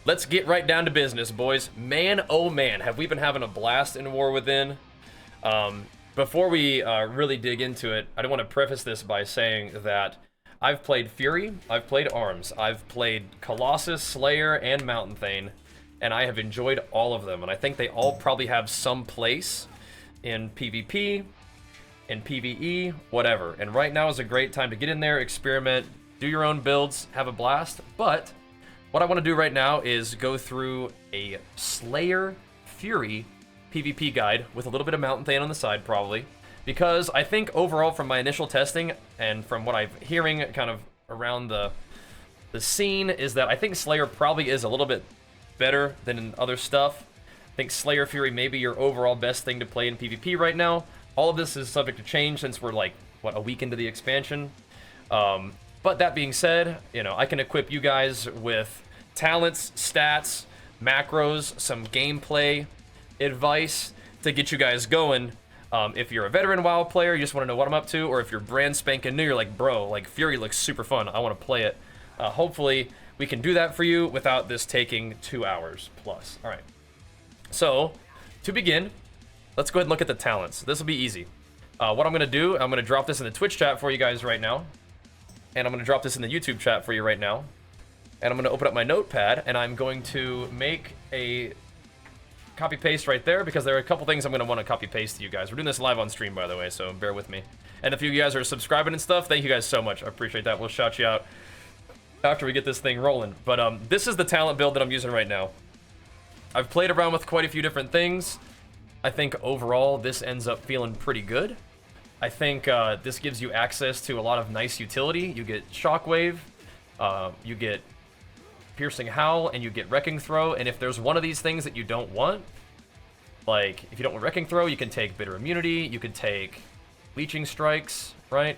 Let's get right down to business, boys. Man, oh man, have we been having a blast in War Within. Before we really dig into it, I do want to preface this by saying that I've played Fury, I've played Arms, I've played Colossus, Slayer, and Mountain Thane, and I have enjoyed all of them, and I think they all probably have some place in PvP, in PvE, whatever. And right now is a great time to get in there, experiment, do your own builds, have a blast. But what I want to do right now is go through a Slayer Fury PvP guide with a little bit of Mountain Thane on the side, probably, because I think overall from my initial testing and from what I'm hearing kind of around the scene is that I think Slayer probably is a little bit better than in other stuff. I think Slayer Fury may be your overall best thing to play in PvP right now. All of this is subject to change since we're like, what, a week into the expansion. But that being said, you know, I can equip you guys with talents, stats, macros, some gameplay advice to get you guys going. If you're a veteran WoW player, you just want to know what I'm up to, or if you're brand spanking new, you're like, bro, like Fury looks super fun, I want to play it. Hopefully we can do that for you without this taking 2 hours plus. All right. So to begin, let's go ahead and look at the talents. This will be easy. What I'm going to do, I'm going to drop this in the Twitch chat for you guys right now. And I'm going to drop this in the YouTube chat for you right now. And I'm going to open up my notepad, and I'm going to make a copy paste right there, because there are a couple things I'm going to want to copy paste to you guys. We're doing this live on stream, by the way, so bear with me. And if you guys are subscribing and stuff, thank you guys so much. I appreciate that. We'll shout you out after we get this thing rolling. But this is the talent build that I'm using right now. I've played around with quite a few different things. I think overall this ends up feeling pretty good. I think this gives you access to a lot of nice utility. You get Shockwave, you get Piercing Howl, and you get Wrecking Throw. And if there's one of these things that you don't want, like if you don't want Wrecking Throw, you can take Bitter Immunity, you could take Leeching Strikes, right?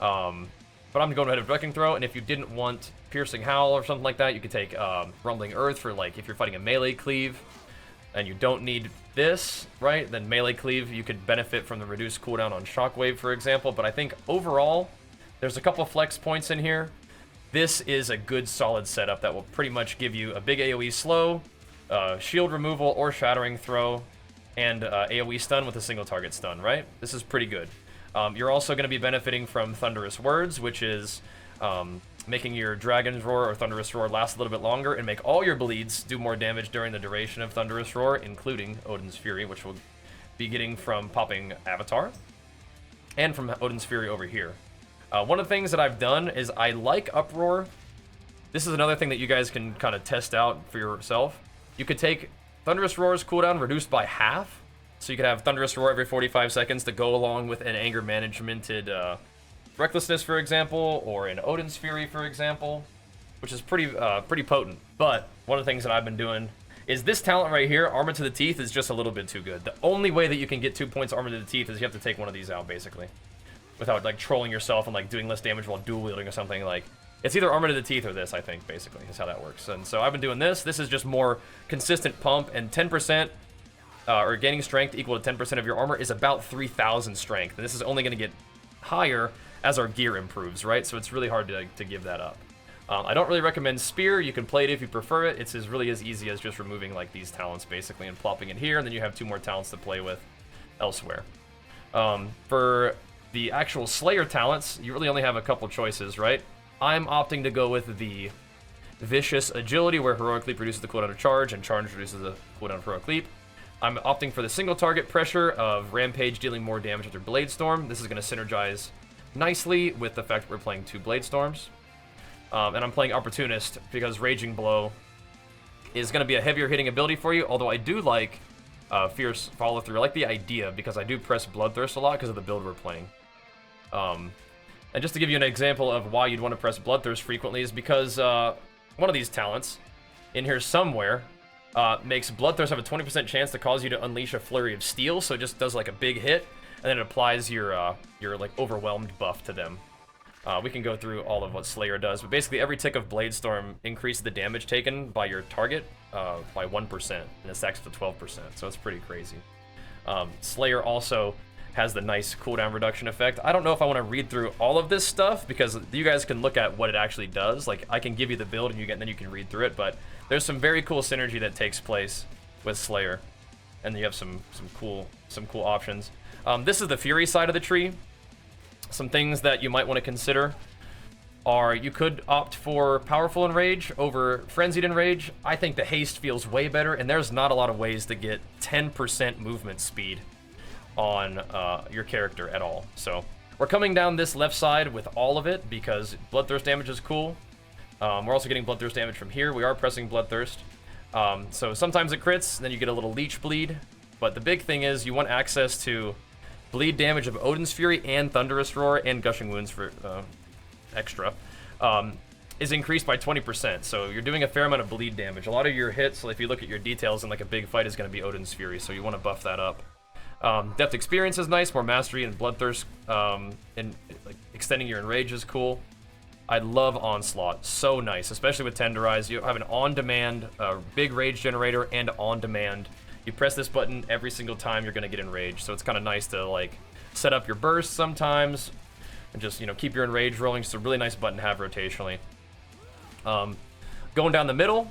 But I'm going ahead with Wrecking Throw. And if you didn't want Piercing Howl or something like that, you could take Rumbling Earth for like if you're fighting a melee cleave and you don't need this, right? Then melee cleave, you could benefit from the reduced cooldown on Shockwave, for example. But I think overall, there's a couple flex points in here. This is a good solid setup that will pretty much give you a big AoE slow, shield removal or Shattering Throw, and AoE stun with a single target stun, right? This is pretty good. You're also going to be benefiting from Thunderous Words, which is making your Dragon's Roar or Thunderous Roar last a little bit longer and make all your bleeds do more damage during the duration of Thunderous Roar, including Odyn's Fury, which we'll be getting from popping Avatar, and from Odyn's Fury over here. One of the things that I've done is I like Uproar. This is another thing that you guys can kind of test out for yourself. You could take Thunderous Roar's cooldown reduced by half, so you could have Thunderous Roar every 45 seconds to go along with an anger managemented Recklessness, for example, or in Odyn's Fury, for example, which is pretty potent. But one of the things that I've been doing is this talent right here, Armor to the Teeth, is just a little bit too good. The only way that you can get 2 points Armor to the Teeth is you have to take one of these out, basically, without like trolling yourself and like doing less damage while dual wielding or something. Like, it's either Armor to the Teeth or this, I think, basically, is how that works. And so I've been doing this. This is just more consistent pump, and 10%, or gaining strength equal to 10% of your armor is about 3,000 strength. And this is only going to get higher as our gear improves, right? So it's really hard to give that up. I don't really recommend Spear. You can play it if you prefer it. It's really as easy as just removing like these talents basically and plopping it here, and then you have 2 more talents to play with elsewhere. For the actual Slayer talents, you really only have a couple choices, right? I'm opting to go with the Vicious Agility, where Heroic Leap reduces the cooldown of Charge, and Charge reduces the cooldown of Heroic Leap. I'm opting for the single target pressure of Rampage, dealing more damage after Bladestorm. This is going to synergize nicely with the fact that we're playing 2 Bladestorms. And I'm playing Opportunist because Raging Blow is going to be a heavier hitting ability for you, although I do like Fierce Follow Through. I like the idea because I do press Bloodthirst a lot because of the build we're playing. And just to give you an example of why you'd want to press Bloodthirst frequently is because one of these talents in here somewhere makes Bloodthirst have a 20% chance to cause you to unleash a Flurry of Steel, so it just does like a big hit, and then it applies your like overwhelmed buff to them. We can go through all of what Slayer does, but basically every tick of Bladestorm increases the damage taken by your target by 1%, and it stacks to 12%, so it's pretty crazy. Slayer also has the nice cooldown reduction effect. I don't know if I want to read through all of this stuff because you guys can look at what it actually does. Like, I can give you the build and then you can read through it, but there's some very cool synergy that takes place with Slayer, and you have some cool options. This is the Fury side of the tree. Some things that you might want to consider are you could opt for Powerful Enrage over Frenzied Enrage. I think the Haste feels way better, and there's not a lot of ways to get 10% movement speed on your character at all. So we're coming down this left side with all of it because Bloodthirst damage is cool. We're also getting Bloodthirst damage from here. We are pressing Bloodthirst. So sometimes it crits, then you get a little leech bleed. But the big thing is you want access to bleed damage of Odyn's Fury and Thunderous Roar and Gushing Wounds for extra. Is increased by 20%. So you're doing a fair amount of bleed damage. A lot of your hits, if you look at your details in like a big fight, is going to be Odyn's Fury. So you want to buff that up. Depth Experience is nice, more mastery and Bloodthirst, and like, extending your Enrage is cool. I love Onslaught, so nice, especially with Tenderize. You have an on-demand big rage generator and on-demand. You press this button every single time you're gonna get Enraged, so it's kind of nice to like set up your burst sometimes and just keep your Enrage rolling. It's a really nice button to have rotationally. Going down the middle.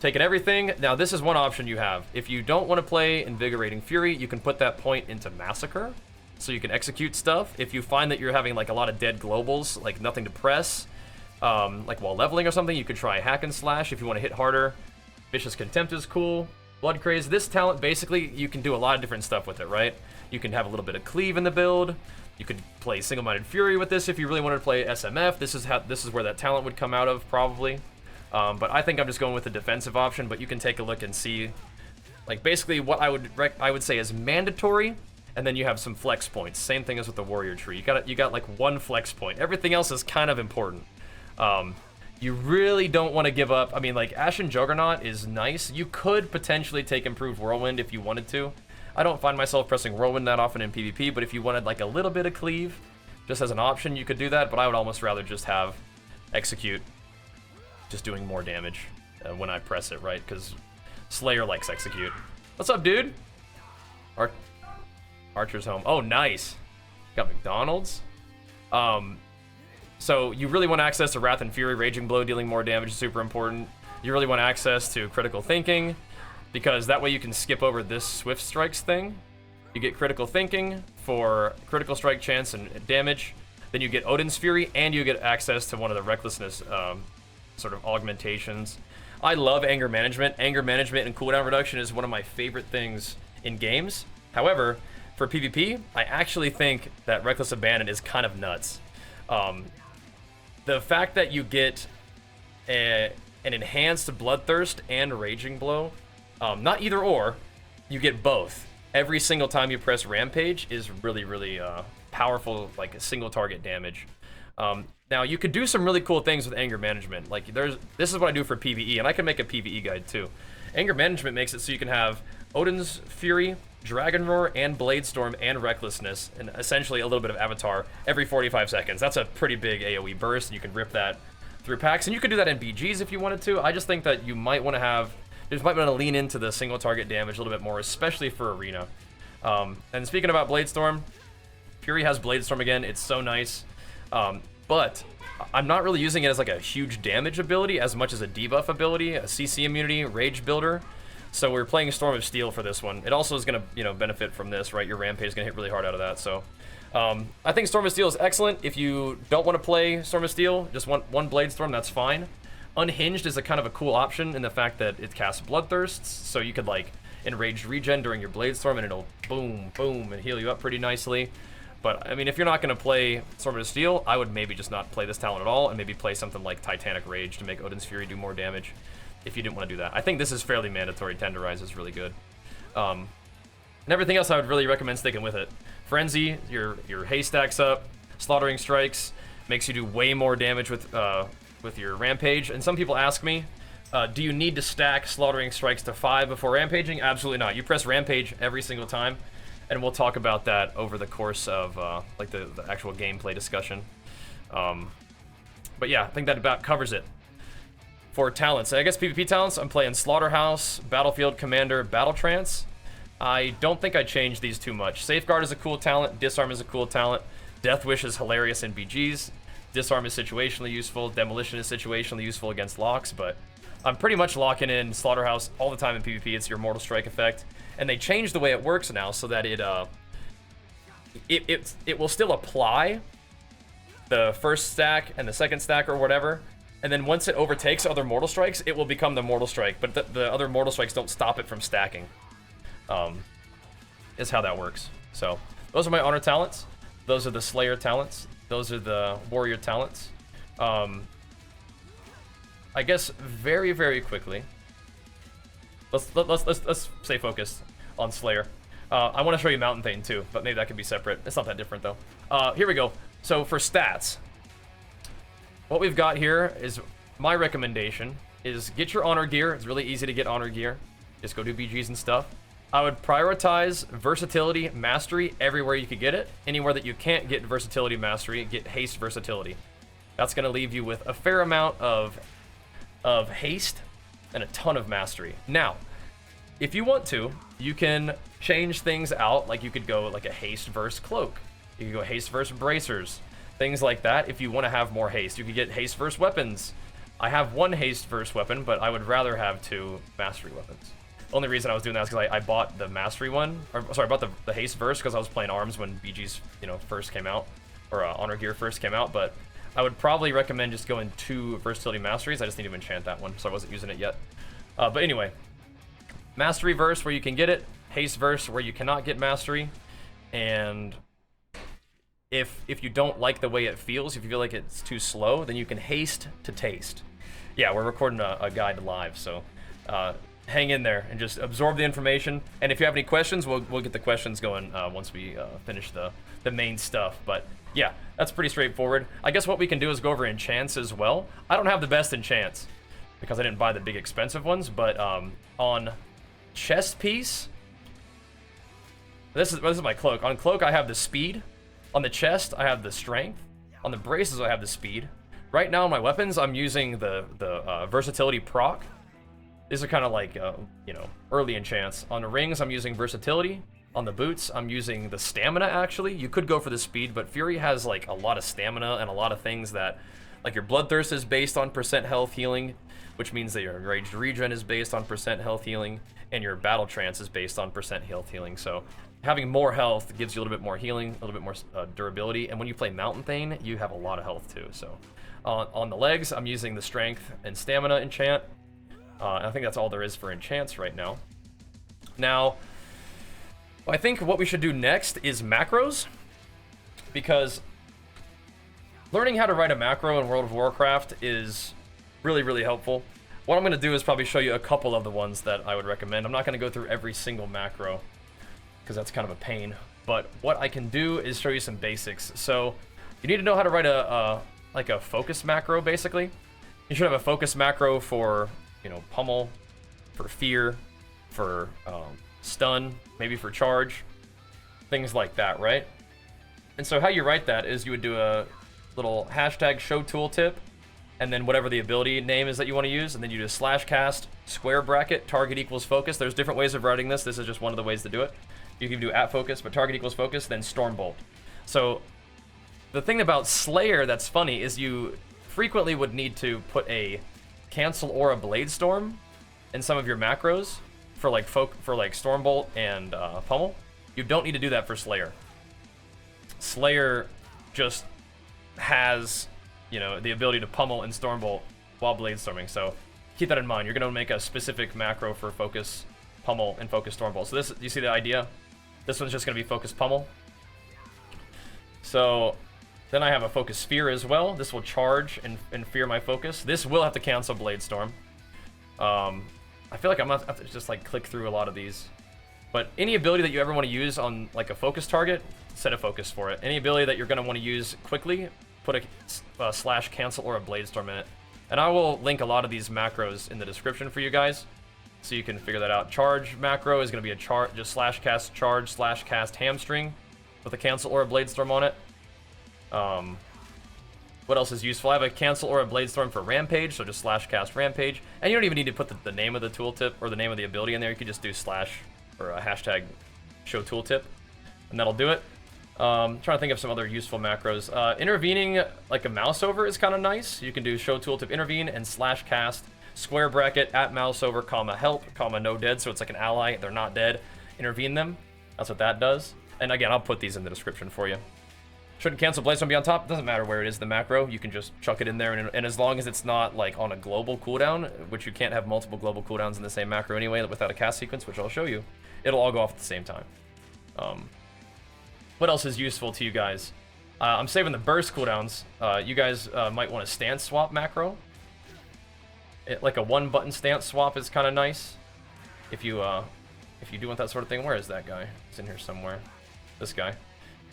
Taking everything. Now, this is one option you have. If you don't want to play Invigorating Fury, you can put that point into Massacre, so you can execute stuff. If you find that you're having like a lot of dead globals, like nothing to press, like while leveling or something, you could try Hack and Slash if you want to hit harder. Vicious Contempt is cool. Blood Craze. This talent, basically, you can do a lot of different stuff with it, right? You can have a little bit of Cleave in the build. You could play Single-Minded Fury with this if you really wanted to play SMF. This is where that talent would come out of, probably. But I think I'm just going with the defensive option, but you can take a look and see, like, basically what I would say is mandatory, and then you have some flex points. Same thing as with the warrior tree. You got like one flex point. Everything else is kind of important. You really don't want to give up. I mean, like, Ashen Juggernaut is nice. You could potentially take Improved Whirlwind if you wanted to. I don't find myself pressing Whirlwind that often in PvP, but if you wanted like a little bit of Cleave, just as an option, you could do that, but I would almost rather just have Execute. Just doing more damage when I press it, right? Because Slayer likes Execute. What's up, dude? Archer's home. Oh, nice. Got McDonald's. So you really want access to Wrath and Fury. Raging Blow dealing more damage is super important. You really want access to Critical Thinking, because that way you can skip over this Swift Strikes thing. You get Critical Thinking for critical strike chance and damage. Then you get Odyn's Fury, and you get access to one of the Recklessness sort of augmentations. I love Anger Management. Anger Management and cooldown reduction is one of my favorite things in games. However, for PvP, I actually think that Reckless Abandon is kind of nuts. The fact that you get an enhanced Bloodthirst and Raging Blow, not either or, you get both. Every single time you press Rampage is really, really powerful, like a single target damage. Now, you could do some really cool things with Anger Management. Like, this is what I do for PvE, and I can make a PvE guide too. Anger Management makes it so you can have Odyn's Fury, Dragon Roar, and Bladestorm, and Recklessness, and essentially a little bit of Avatar every 45 seconds. That's a pretty big AoE burst, and you can rip that through packs. And you could do that in BGs if you wanted to. I just think that you might want to want to lean into the single target damage a little bit more, especially for Arena. And speaking about Bladestorm, Fury has Bladestorm again. It's so nice. But I'm not really using it as like a huge damage ability as much as a debuff ability, a CC immunity, rage builder. So we're playing Storm of Steel for this one. It also is going to, benefit from this, right? Your Rampage is going to hit really hard out of that. So I think Storm of Steel is excellent. If you don't want to play Storm of Steel, just want one Bladestorm, that's fine. Unhinged is a kind of a cool option in the fact that it casts Bloodthirsts, so you could like Enraged Regen during your Bladestorm and it'll boom, boom, and heal you up pretty nicely. But, I mean, if you're not going to play Storm of Steel, I would maybe just not play this talent at all and maybe play something like Titanic Rage to make Odyn's Fury do more damage if you didn't want to do that. I think this is fairly mandatory. Tenderize is really good. And everything else I would really recommend sticking with it. Frenzy, your haste stacks up. Slaughtering Strikes makes you do way more damage with your Rampage. And some people ask me, do you need to stack Slaughtering Strikes to 5 before Rampaging? Absolutely not. You press Rampage every single time. And we'll talk about that over the course of like the actual gameplay discussion. But yeah, I think that about covers it. For talents, I guess PvP talents, I'm playing Slaughterhouse, Battlefield Commander, Battle Trance. I don't think I changed these too much. Safeguard is a cool talent. Disarm is a cool talent. Death Wish is hilarious in BGs. Disarm is situationally useful. Demolition is situationally useful against locks, but I'm pretty much locking in Slaughterhouse all the time in PvP. It's your Mortal Strike effect. And they changed the way it works now so that it will still apply the first stack and the second stack or whatever. And then once it overtakes other Mortal Strikes, it will become the Mortal Strike. But the other Mortal Strikes don't stop it from stacking. Is how that works. So those are my honor talents. Those are the Slayer talents. Those are the Warrior talents. I guess very, very quickly. Let's stay focused on Slayer. I want to show you Mountain Thane too, but maybe that could be separate. It's not that different though. Here we go. So for stats, what we've got here is my recommendation is get your honor gear. It's really easy to get honor gear. Just go do BGs and stuff. I would prioritize versatility, mastery everywhere you could get it. Anywhere that you can't get versatility, mastery, get haste, versatility. That's going to leave you with a fair amount of haste and a ton of mastery. Now, if you want to, you can change things out. Like you could go like a haste versus cloak. You could go haste versus bracers. Things like that. If you want to have more haste, you could get haste versus weapons. I have one haste versus weapon, but I would rather have 2 mastery weapons. Only reason I was doing that is because I bought the mastery one, or sorry, I bought the haste verse because I was playing arms when BGs, first came out, or honor gear first came out. But I would probably recommend just going 2 versatility masteries. I just need to enchant that one, so I wasn't using it yet. But anyway, mastery verse where you can get it, haste verse where you cannot get mastery, and if you don't like the way it feels, if you feel like it's too slow, then you can haste to taste. Yeah, we're recording a guide live, so. Hang in there and just absorb the information. And if you have any questions, we'll get the questions going once we finish the main stuff. But yeah, that's pretty straightforward. I guess what we can do is go over enchants as well. I don't have the best enchants because I didn't buy the big expensive ones, but on chest piece, this is my cloak. On cloak, I have the speed. On the chest, I have the strength. On the braces, I have the speed. Right now, on my weapons, I'm using the versatility proc. These are kind of like, early enchants. On the rings, I'm using versatility. On the boots, I'm using the stamina, actually. You could go for the speed, but Fury has, like, a lot of stamina and a lot of things that... Like, your Bloodthirst is based on % health healing, which means that your Enraged Regen is based on % health healing, and your Battle Trance is based on % health healing. So, having more health gives you a little bit more healing, a little bit more durability, and when you play Mountain Thane, you have a lot of health, too. So, on the legs, I'm using the Strength and Stamina enchant. I think that's all there is for enchants right now. Now, I think what we should do next is macros, because learning how to write a macro in World of Warcraft is really, really helpful. What I'm going to do is probably show you a couple of the ones that I would recommend. I'm not going to go through every single macro, because that's kind of a pain. But what I can do is show you some basics. So, you need to know how to write a focus macro, basically. You should have a focus macro for... Pummel, for fear, for stun, maybe for charge, things like that, right? And so how you write that is you would do a little hashtag show tooltip, and then whatever the ability name is that you want to use, and then you do /cast, square bracket, target equals focus. There's different ways of writing this. This is just one of the ways to do it. You can do @focus, but target equals focus, then Stormbolt. So the thing about Slayer that's funny is you frequently would need to put a cancelaura Bladestorm in some of your macros for like Stormbolt and Pummel. You don't need to do that for Slayer. Slayer just has, the ability to Pummel and Stormbolt while Bladestorming. So keep that in mind. You're going to make a specific macro for Focus Pummel and Focus Stormbolt. So this, you see the idea? This one's just going to be Focus Pummel. So then I have a Focus Sphere as well. This will charge and fear my focus. This will have to cancel Bladestorm. I feel like I'm gonna have to just like click through a lot of these. But any ability that you ever want to use on like a focus target, set a focus for it. Any ability that you're going to want to use quickly, put a /cancel or a Bladestorm in it. And I will link a lot of these macros in the description for you guys, so you can figure that out. Charge macro is going to be a charge, just /cast charge /cast hamstring with a cancel or a Bladestorm on it. What else is useful? I have a cancel or a Bladestorm for Rampage, so just /cast Rampage. And you don't even need to put the name of the tooltip or the name of the ability in there. You could just do or hashtag show tooltip, and that'll do it. Trying to think of some other useful macros. Intervening like a mouse over is kind of nice. You can do show tooltip intervene and slash cast square bracket at mouse over comma help comma no dead, so it's like an ally, they're not dead, intervene them. That's what that does. And again, I'll put these in the description for you. Shouldn't cancel Bladestorm be on top. Doesn't matter where it is the macro, you can just chuck it in there, and as long as it's not like on a global cooldown, which you can't have multiple global cooldowns in the same macro anyway without a cast sequence, which I'll show you, it'll all go off at the same time. What else is useful to you guys? I'm saving the burst cooldowns. You guys might want a stance swap macro. Like a 1-button stance swap is kind of nice. If you do want that sort of thing. Where is that guy? It's in here somewhere. This guy.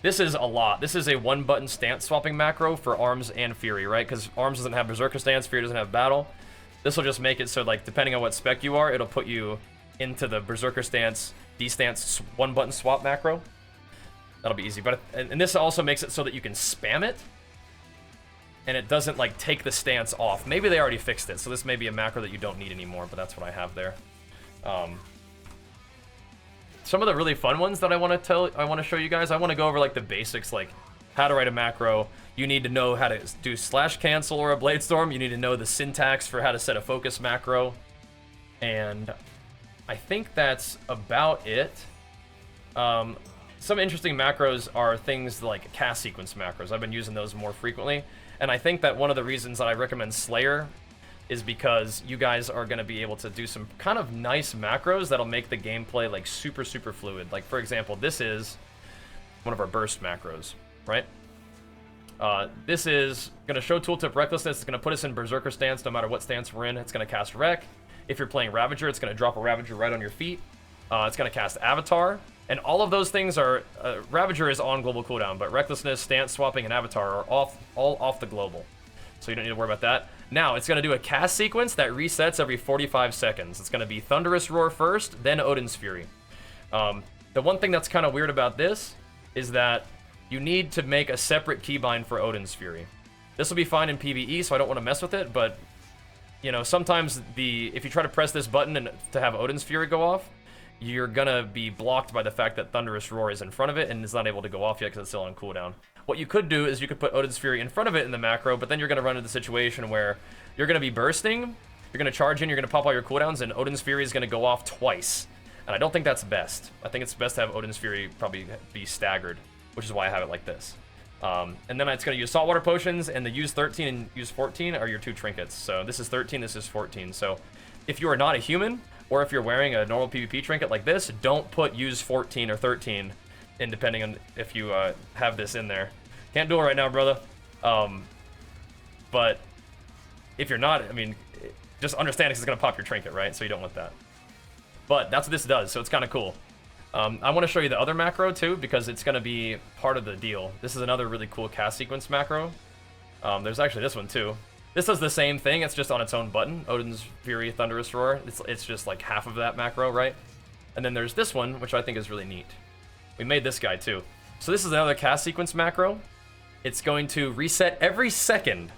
This is a lot. This is a 1-button stance swapping macro for Arms and Fury, right? Because Arms doesn't have Berserker Stance, Fury doesn't have Battle. This will just make it so, like, depending on what spec you are, it'll put you into the Berserker Stance, D-Stance 1-button swap macro. That'll be easy. But and this also makes it so that you can spam it, and it doesn't, like, take the stance off. Maybe they already fixed it, so this may be a macro that you don't need anymore, but that's what I have there. Some of the really fun ones that I want to show you guys, I want to go over like the basics, like how to write a macro. You need to know how to do slash cancel or a Bladestorm. You need to know the syntax for how to set a focus macro. And I think that's about it. Some interesting macros are things like cast sequence macros. I've been using those more frequently. And I think that one of the reasons that I recommend Slayer is because you guys are going to be able to do some kind of nice macros that'll make the gameplay like super fluid. Like, for example, this is one of our burst macros, right? This is going to show tooltip Recklessness. It's going to put us in Berserker Stance no matter what stance we're in. It's going to cast Wreck. If you're playing Ravager, it's going to drop a Ravager right on your feet. It's going to cast Avatar. And all of those things are... Ravager is on global cooldown, but Recklessness, Stance Swapping, and Avatar are all off the global. So you don't need to worry about that. Now, it's going to do a cast sequence that resets every 45 seconds. It's going to be Thunderous Roar first, then Odyn's Fury. The one thing that's kind of weird about this is that you need to make a separate keybind for Odyn's Fury. This will be fine in PvE, so I don't want to mess with it, but, you know, sometimes if you try to press this button and to have Odyn's Fury go off, you're going to be blocked by the fact that Thunderous Roar is in front of it and is not able to go off yet because it's still on cooldown. What you could do is you could put Odyn's Fury in front of it in the macro, but then you're going to run into the situation where you're going to be bursting, you're going to charge in, you're going to pop all your cooldowns, and Odyn's Fury is going to go off twice. And I don't think that's best. I think it's best to have Odyn's Fury probably be staggered, which is why I have it like this. And then it's going to use Saltwater Potions, and the use 13 and use 14 are your two trinkets. So this is 13, this is 14. So if you are not a human, or if you're wearing a normal PvP trinket like this, don't put use 14 or 13 in, depending on if you have this in there. Can't do it right now, brother. But if you're not, I mean, just understand it's going to pop your trinket, right? So you don't want that. But that's what this does, so it's kind of cool. I want to show you the other macro, too, because it's going to be part of the deal. This is another really cool cast sequence macro. There's actually this one, too. This does the same thing, it's just on its own button. Odyn's Fury, Thunderous Roar. It's just like half of that macro, right? And then there's this one, which I think is really neat. We made this guy, too. So this is another cast sequence macro. It's going to reset every second.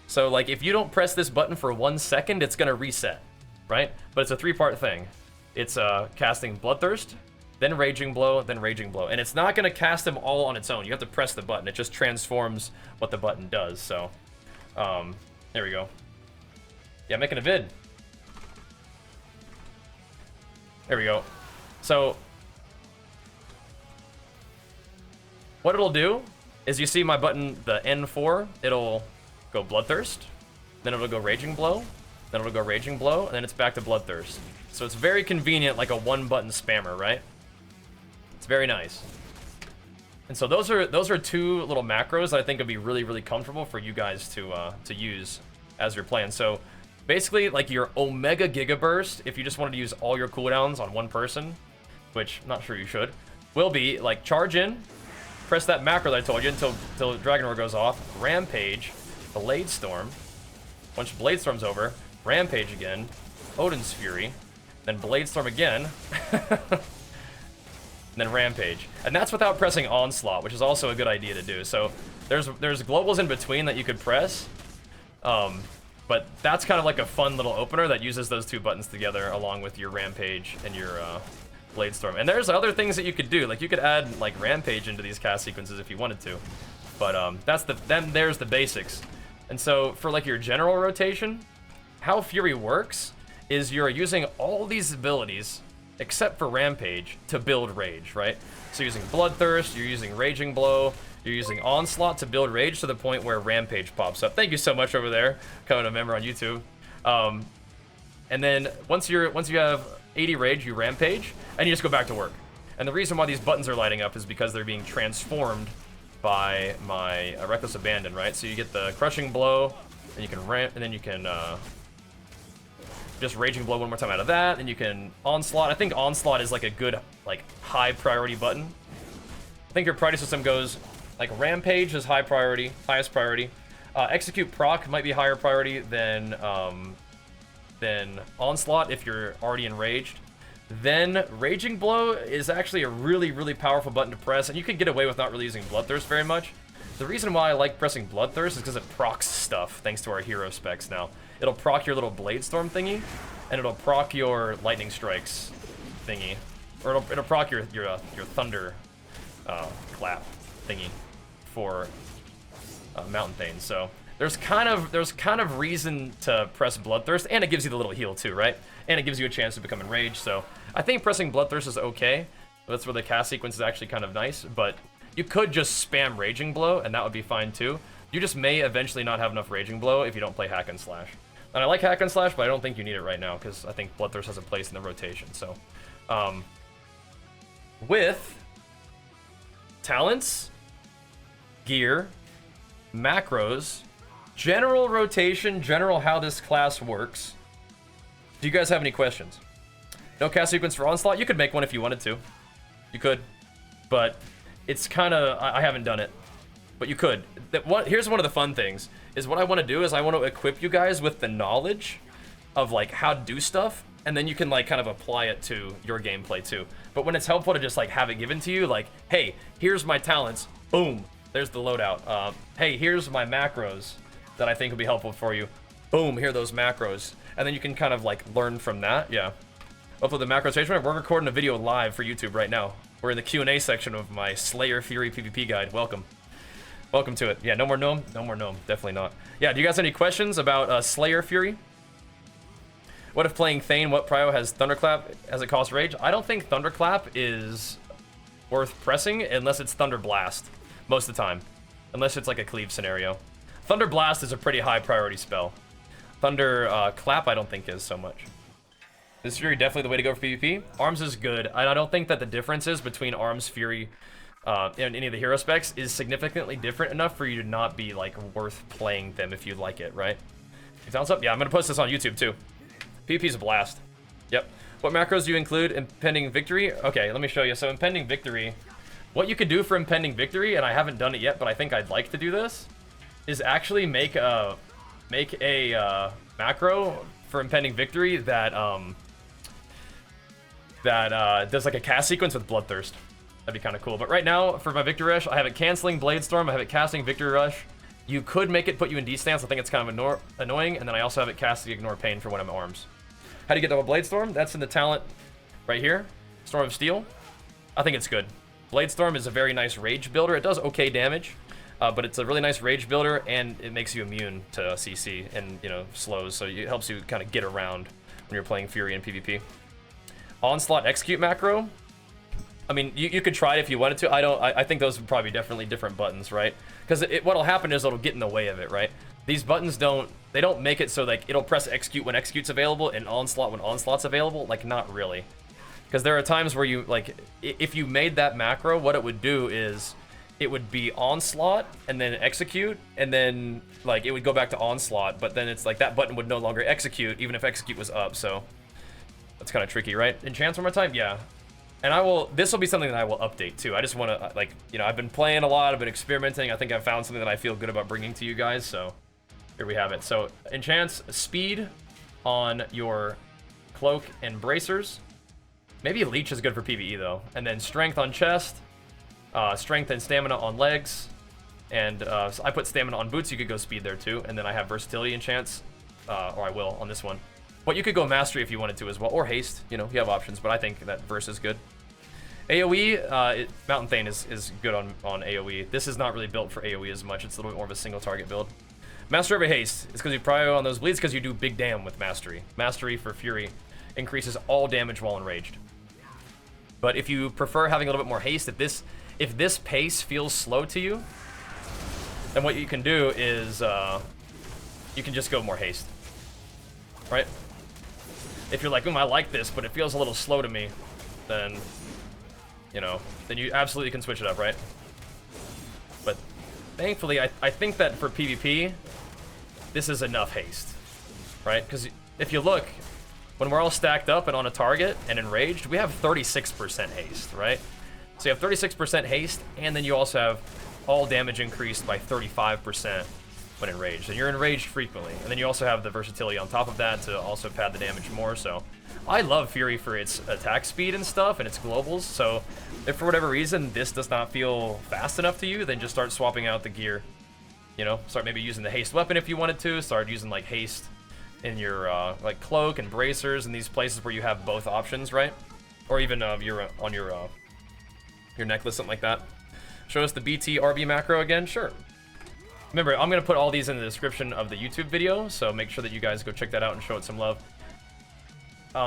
So, like, if you don't press this button for 1 second, it's going to reset, right? But it's a 3-part thing. It's casting Bloodthirst, then Raging Blow, then Raging Blow. And it's not going to cast them all on its own. You have to press the button. It just transforms what the button does. So, there we go. Yeah, making a vid. There we go. So, what it'll do is you see my button, the N4, it'll go Bloodthirst, then it'll go Raging Blow, then it'll go Raging Blow, and then it's back to Bloodthirst. So it's very convenient, like a 1-button spammer, right? It's very nice. And so those are two little macros that I think would be really comfortable for you guys to use as you're playing. So basically, like your Omega Giga Burst, if you just wanted to use all your cooldowns on one person, which I'm not sure you should, will be like charge in, press that macro that I told you until Dragon Roar goes off, Rampage, Bladestorm. Once Bladestorm's over, Rampage again, Odyn's Fury, then Bladestorm again, and then Rampage. And that's without pressing Onslaught, which is also a good idea to do. So there's globals in between that you could press, but that's kind of like a fun little opener that uses those two buttons together along with your Rampage and your Bladestorm. And there's other things that you could do. Like you could add like Rampage into these cast sequences if you wanted to. But there's the basics. And so for like your general rotation, how Fury works is you're using all these abilities except for Rampage to build Rage, right? So you're using Bloodthirst, you're using Raging Blow, you're using Onslaught to build Rage to the point where Rampage pops up. Thank you so much over there, becoming a member on YouTube. And then once you have 80 Rage, you Rampage, and you just go back to work. And the reason why these buttons are lighting up is because they're being transformed by my Reckless Abandon, right? So you get the Crushing Blow, and you can ramp, and then you can just Raging Blow one more time out of that, and you can Onslaught. I think Onslaught is like a good, like, high priority button. I think your priority system goes, like, Rampage is high priority, highest priority. Execute proc might be higher priority than Onslaught if you're already enraged. Then Raging Blow is actually a really, really powerful button to press, and you can get away with not really using Bloodthirst very much. The reason why I like pressing Bloodthirst is because it procs stuff, thanks to our hero specs now. It'll proc your little Bladestorm thingy, and it'll proc your Lightning Strikes thingy. Or it'll proc your Thunder Clap thingy for Mountain Thane. So there's kind of reason to press Bloodthirst, and it gives you the little heal too, right? And it gives you a chance to become enraged. So I think pressing Bloodthirst is okay. That's where the cast sequence is actually kind of nice, but you could just spam Raging Blow, and that would be fine too. You just may eventually not have enough Raging Blow if you don't play Hack and Slash. And I like Hack and Slash, but I don't think you need it right now, because I think Bloodthirst has a place in the rotation. So, with talents, gear, macros, general rotation, general how this class works, do you guys have any questions? No cast sequence for Onslaught? You could make one if you wanted to. You could. But it's kind of... I haven't done it. But you could. Here's one of the fun things. Is what I want to do is I want to equip you guys with the knowledge of, like, how to do stuff. And then you can, like, kind of apply it to your gameplay, too. But when it's helpful to just, like, have it given to you, like, hey, here's my talents. Boom. There's the loadout. Hey, here's my macros that I think will be helpful for you. Boom. Here are those macros. And then you can kind of, like, learn from that. Yeah. Hopefully the macro station. We're recording a video live for YouTube right now. We're in the Q&A section of my Slayer Fury PvP guide. Welcome. Welcome to it. Yeah, no more gnome? No more gnome. Definitely not. Yeah, do you guys have any questions about Slayer Fury? What if playing Thane, what prio has Thunderclap as it costs Rage? I don't think Thunderclap is worth pressing unless it's Thunder Blast. Most of the time. Unless it's like a cleave scenario. Thunder Blast is a pretty high priority spell. Thunder Clap I don't think is so much. Is Fury definitely the way to go for PvP? Arms is good. I don't think that the differences between Arms, Fury, and any of the hero specs is significantly different enough for you to not be, like, worth playing them if you like it, right? Thumbs up? Yeah, I'm gonna post this on YouTube too. PvP's a blast. Yep. What macros do you include in Impending Victory? Okay, let me show you. So Impending Victory, what you could do for Impending Victory, and I haven't done it yet, but I think I'd like to do this, is actually make a macro for Impending Victory that does like a cast sequence with Bloodthirst. That'd be kind of cool. But right now, for my Victory Rush, I have it canceling Bladestorm, I have it casting Victory Rush. You could make it put you in D-stance, I think it's kind of annoying, and then I also have it casting Ignore Pain for when I'm arms. How do you get the Bladestorm? That's in the talent right here, Storm of Steel. I think it's good. Bladestorm is a very nice rage builder. It does okay damage, but it's a really nice rage builder, and it makes you immune to CC and, you know, slows, so it helps you kind of get around when you're playing Fury in PvP. Onslaught Execute macro. I mean, you could try it if you wanted to. I think those would probably be definitely different buttons, right? Because what'll happen is it'll get in the way of it, right? These buttons don't make it so, like, it'll press Execute when Execute's available and Onslaught when Onslaught's available. Like, not really. Because there are times where you, like, if you made that macro, what it would do is it would be Onslaught and then Execute, and then, like, it would go back to Onslaught, but then it's like that button would no longer execute, even if Execute was up, so that's kind of tricky, right? Enchants one more time? Yeah. And this will be something that I will update too. I just want to, like, you know, I've been playing a lot, I've been experimenting. I think I've found something that I feel good about bringing to you guys, so here we have it. So, enchants speed on your cloak and bracers. Maybe leech is good for PvE though. And then strength on chest, strength and stamina on legs, and so I put stamina on boots. You could go speed there too. And then I have versatility enchants, or I will on this one. But you could go Mastery if you wanted to as well, or Haste. You know, you have options, but I think that Verse is good. AoE, Mountain Thane is good on AoE. This is not really built for AoE as much. It's a little bit more of a single target build. Master over Haste is because you prio on those bleeds because you do big damn with Mastery. Mastery for Fury increases all damage while enraged. But if you prefer having a little bit more haste, if this pace feels slow to you, then what you can do is you can just go more haste, right? If you're like, I like this, but it feels a little slow to me, then, you know, then you absolutely can switch it up, right? But thankfully, I think that for PvP, this is enough haste, right? Because if you look, when we're all stacked up and on a target and enraged, we have 36% haste, right? So you have 36% haste, and then you also have all damage increased by 35% when enraged. And you're enraged frequently. And then you also have the versatility on top of that to also pad the damage more. So I love Fury for its attack speed and stuff and its globals. So if for whatever reason this does not feel fast enough to you, then just start swapping out the gear. You know, start maybe using the haste weapon if you wanted to. Start using like haste in your like cloak and bracers and these places where you have both options, right? Or even on your necklace, something like that. Show us the BT RB macro again, sure. Remember, I'm gonna put all these in the description of the YouTube video, so make sure that you guys go check that out and show it some love.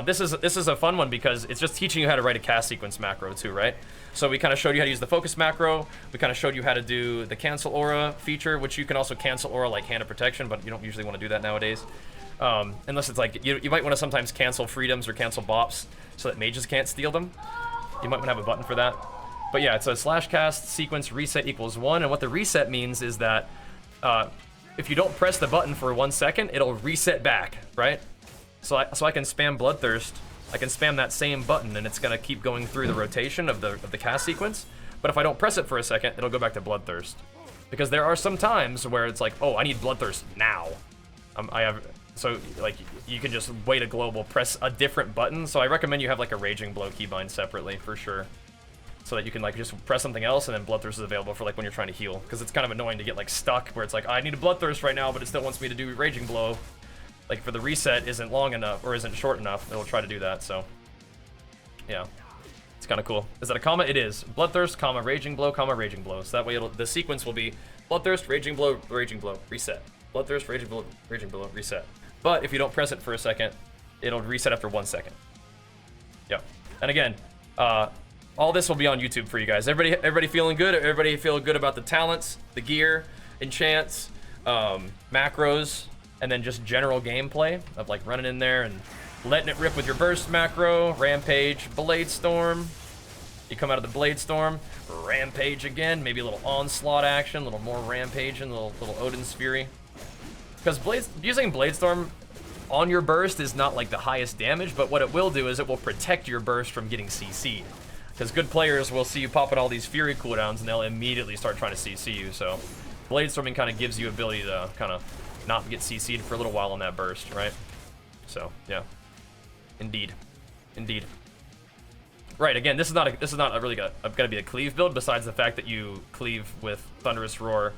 This is a fun one because it's just teaching you how to write a cast sequence macro too, right? So we kind of showed you how to use the focus macro. We kind of showed you how to do the cancel aura feature, which you can also cancel aura like Hand of Protection, but you don't usually want to do that nowadays. Unless it's like, you might want to sometimes cancel freedoms or cancel bops so that mages can't steal them. You might want to have a button for that. But yeah, it's a slash cast sequence reset equals 1, and what the reset means is that if you don't press the button for 1 second, it'll reset back, right? So I can spam Bloodthirst, I can spam that same button, and it's gonna keep going through the rotation of the cast sequence. But if I don't press it for a second, it'll go back to Bloodthirst. Because there are some times where it's like, oh, I need Bloodthirst now. So like you can just wait a global, press a different button. So I recommend you have like a Raging Blow keybind separately for sure, so that you can like just press something else and then Bloodthirst is available for like when you're trying to heal. Because it's kind of annoying to get like stuck where it's like, I need a Bloodthirst right now, but it still wants me to do Raging Blow. Like for the reset isn't long enough or isn't short enough, it'll try to do that. So yeah, it's kind of cool. Is that a comma? It is. Bloodthirst, comma, Raging Blow, comma, Raging Blow. So that way the sequence will be Bloodthirst, Raging Blow, reset. Bloodthirst, Raging Blow, reset. But if you don't press it for a second, it'll reset after 1 second. Yep. And again, all this will be on YouTube for you guys. Everybody feeling good? Everybody feel good about the talents, the gear, enchants, macros, and then just general gameplay of like running in there and letting it rip with your burst macro, rampage, Bladestorm. You come out of the Bladestorm, rampage again, maybe a little onslaught action, a little more rampage, and a little Odyn's Fury. Because using Bladestorm on your burst is not like the highest damage, but what it will do is it will protect your burst from getting CC'd. Because good players will see you popping all these Fury cooldowns and they'll immediately start trying to CC you. So Bladestorming kind of gives you ability to kind of not get CC'd for a little while on that burst, right? So yeah, indeed. Right, again, this is not really gonna be a cleave build, besides the fact that you cleave with Thunderous Roar,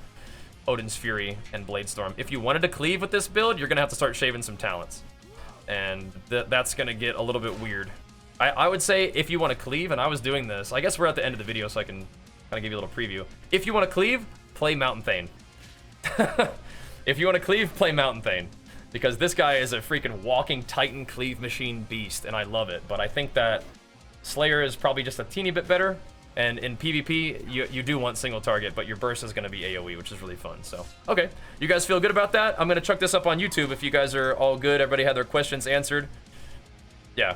Odyn's Fury, and Bladestorm. If you wanted to cleave with this build, you're gonna have to start shaving some talents, and that's gonna get a little bit weird. I would say if you want to cleave, and I was doing this, I guess we're at the end of the video, so I can kind of give you a little preview. If you want to cleave, play Mountain Thane. If you want to cleave, play Mountain Thane, because this guy is a freaking walking Titan cleave machine beast, and I love it. But I think that Slayer is probably just a teeny bit better. And in PvP, you do want single target, but your burst is going to be AoE, which is really fun. So, okay. You guys feel good about that? I'm going to chuck this up on YouTube if you guys are all good. Everybody had their questions answered. Yeah.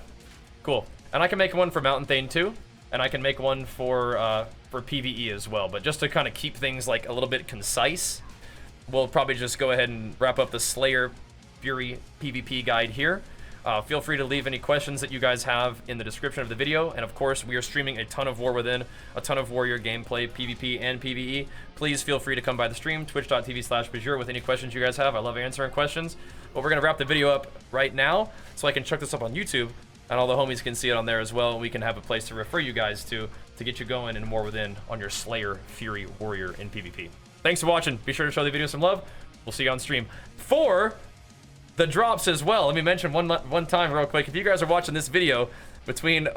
Cool. And I can make one for Mountain Thane too. And I can make one for PvE as well. But just to kind of keep things like a little bit concise, we'll probably just go ahead and wrap up the Slayer Fury PvP guide here. Feel free to leave any questions that you guys have in the description of the video. And of course, we are streaming a ton of War Within, a ton of Warrior gameplay, PvP and PvE. Please feel free to come by the stream, twitch.tv/Bajheera, with any questions you guys have. I love answering questions. But we're going to wrap the video up right now so I can chuck this up on YouTube, and all the homies can see it on there as well. And we can have a place to refer you guys to get you going in War Within on your Slayer Fury Warrior in PvP. Thanks for watching. Be sure to show the video some love. We'll see you on stream for the drops as well. Let me mention one time real quick. If you guys are watching this video between,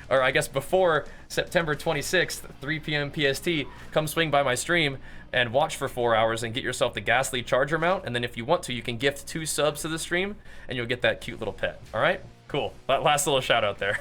or I guess before September 26th, 3 p.m. PST, come swing by my stream and watch for 4 hours and get yourself the Ghastly Charger mount. And then if you want to, you can gift 2 subs to the stream and you'll get that cute little pet. All right? Cool. That last little shout out there.